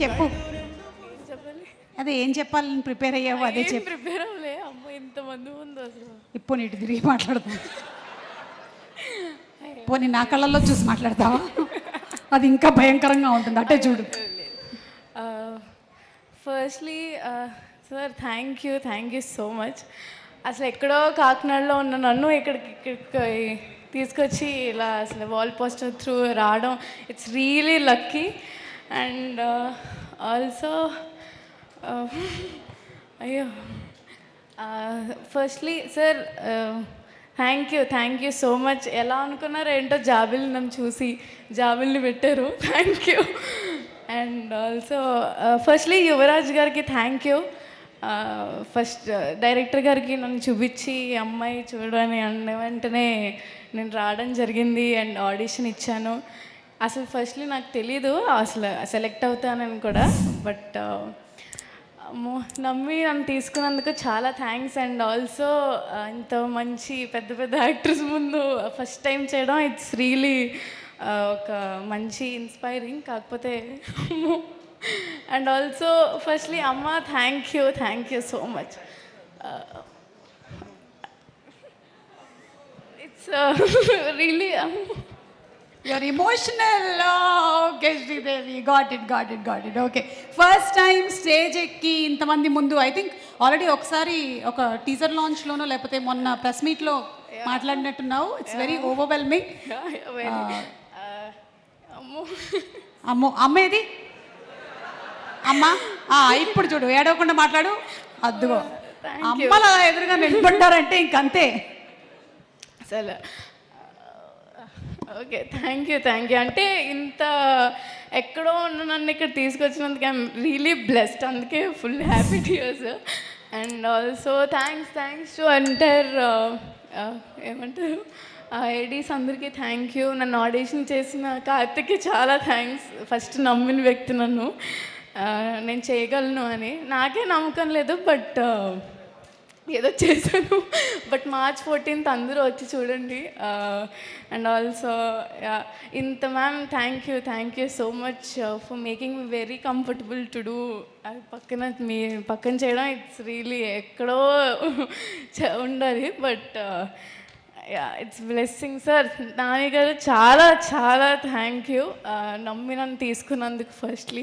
చెప్పు. చెప్పాలి. అదే ఏం చెప్పాలని ప్రిపేర్ అయ్యావు అదే చెప్పు. ప్రిపేర్ అవ్వలే. అమ్మ ఇంతమంది ముందు అసలు. ఇప్పుడు ఇటు తిరిగి మాట్లాడతావు. పోనీ నా కళ్ళల్లో చూసి మాట్లాడతావా? అది ఇంకా భయంకరంగా ఉంటుంది. అంటే చూడు. Firstly sir thank you so much. అసలు ఎక్కడో కాకినాడలో ఉన్న నన్ను ఇక్కడికి తీసుకొచ్చి ఇలా అసలు వాల్ పోస్టర్ త్రూ రావడం it's really lucky. And also అయ్యో firstly sir thank you so much. ఎలా అనుకున్నారో ఏంటో జాబిల్ని నన్ను చూసి జాబిల్ని పెట్టారు. Thank you. And also firstly Yuvraj గారికి థ్యాంక్ యూ. ఫస్ట్ డైరెక్టర్ గారికి నన్ను చూపించి అమ్మాయి చూడని అన్న వెంటనే నేను రావడం జరిగింది అండ్ ఆడిషన్ ఇచ్చాను. అసలు ఫస్ట్లీ నాకు తెలీదు అసలు సెలెక్ట్ అవుతానని కూడా. బట్ నమ్మి నన్ను తీసుకున్నందుకు చాలా థ్యాంక్స్. అండ్ ఆల్సో ఇంత మంచి పెద్ద పెద్ద యాక్టర్స్ ముందు ఫస్ట్ టైం చేయడం ఇట్స్ రియలీ ఒక మంచి ఇన్స్పైరింగ్. కాకపోతే అండ్ ఆల్సో ఫస్ట్లీ అమ్మ thank you so much. It's really You're emotional. Okay, Sridevi. Got it. Okay. First time stage ఎక్కి ఇంతమంది ముందు ఐ థింక్ ఆల్రెడీ ఒకసారి ఒక టీజర్ లాంచ్లోనో లేకపోతే మొన్న ప్రెస్ మీట్లో మాట్లాడినట్టున్నావు. It's very overwhelming. అమ్మో అమ్మేది అమ్మా ఇప్పుడు చూడు ఏడవకుండా మాట్లాడు. అద్దుగో అమ్మలా ఎదురుగా నిలబడ్డారంటే ఇంకంతే అసలు. Okay thank you. అంటే ఇంత ఎక్కడో ఉన్న నన్ను ఇక్కడ తీసుకొచ్చినందుకు ఐఎమ్ రియలీ బ్లెస్డ్. అందుకే full happy tears. And also thanks to entire ఏమంటారు ఏడీస్ అందరికీ థ్యాంక్ యూ. నన్ను ఆడిషన్ చేసిన కార్తిక్కి చాలా థ్యాంక్స్. ఫస్ట్ నమ్మిన వ్యక్తి నన్ను నేను చేయగలను అని. నాకే నమ్మకం లేదు బట్ ఏదో చేశాను. బట్ March 14th అందరూ వచ్చి చూడండి. అండ్ ఆల్సో ఇంత ma'am thank you so much for making me very comfortable to do. అది పక్కన చేయడం ఇట్స్ రియలీ ఎక్కడో ఉండాలి. But it's blessing sir. Nani గారు చాలా థ్యాంక్ యూ. నమ్మి నన్ను తీసుకున్నందుకు ఫస్ట్లీ.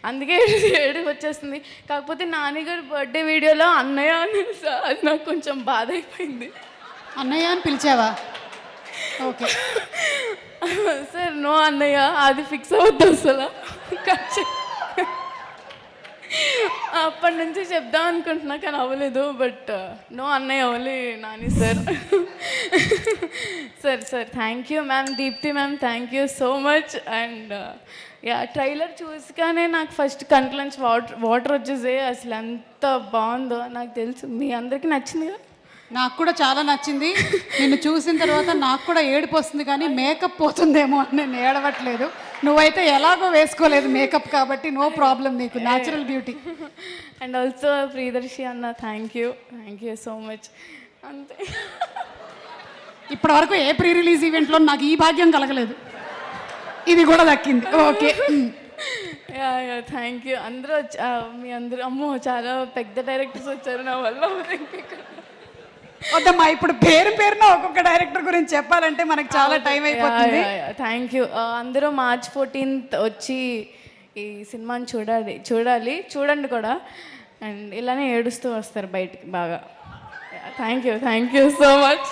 అందుకే ఏడుపు వచ్చేస్తుంది. కాకపోతే నాని గారు బర్త్డే వీడియోలో అన్నయ్య అని సార్ అది నాకు కొంచెం బాధ అయిపోయింది. అన్నయ్య అని పిలిచావా? ఓకే సార్ నో అన్నయ్య అది ఫిక్స్ అవుద్ది అసలు. అప్పటి నుంచి చెప్దాం అనుకుంటున్నా కానీ అవ్వలేదు. బట్ నో అన్నయ్య only Nani sir. Sir thank you ma'am. Deepti ma'am thank you so much. And trailer చూసిగానే నాకు ఫస్ట్ కంట్లోంచి వాటర్ వచ్చేసే. అసలు ఎంత బాగుందో నాకు తెలుసు. మీ అందరికీ నచ్చింది కదా? నాకు కూడా చాలా నచ్చింది. నిన్ను చూసిన తర్వాత నాకు కూడా ఏడుపు వస్తుంది కానీ మేకప్ పోతుందేమో అని నేను ఏడవట్లేదు. నువ్వైతే ఎలాగో వేసుకోలేదు మేకప్ కాబట్టి నో ప్రాబ్లం, నీకు natural beauty. And also Priyadarshi అన్న థ్యాంక్ యూ సో మచ్. అంతే. ఇప్పటి వరకు ఏ ప్రీ రిలీజ్ ఈవెంట్లో నాకు ఈ భాగ్యం కలగలేదు, ఇది కూడా దక్కింది. Okay thank you. అందరూ మీ అందరూ అమ్మో చాలా పెద్ద డైరెక్టర్స్ వచ్చారు నా వల్ల. వద్దమ్మా ఇప్పుడు పేరున ఒక్కొక్క డైరెక్టర్ గురించి చెప్పాలంటే మనకు చాలా టైం అయిపోతుంది. Thank you. అందరూ March 14th వచ్చి ఈ సినిమాని చూడండి కూడా. అండ్ ఇలానే ఏడుస్తూ వస్తారు బయటికి బాగా. Thank you so much.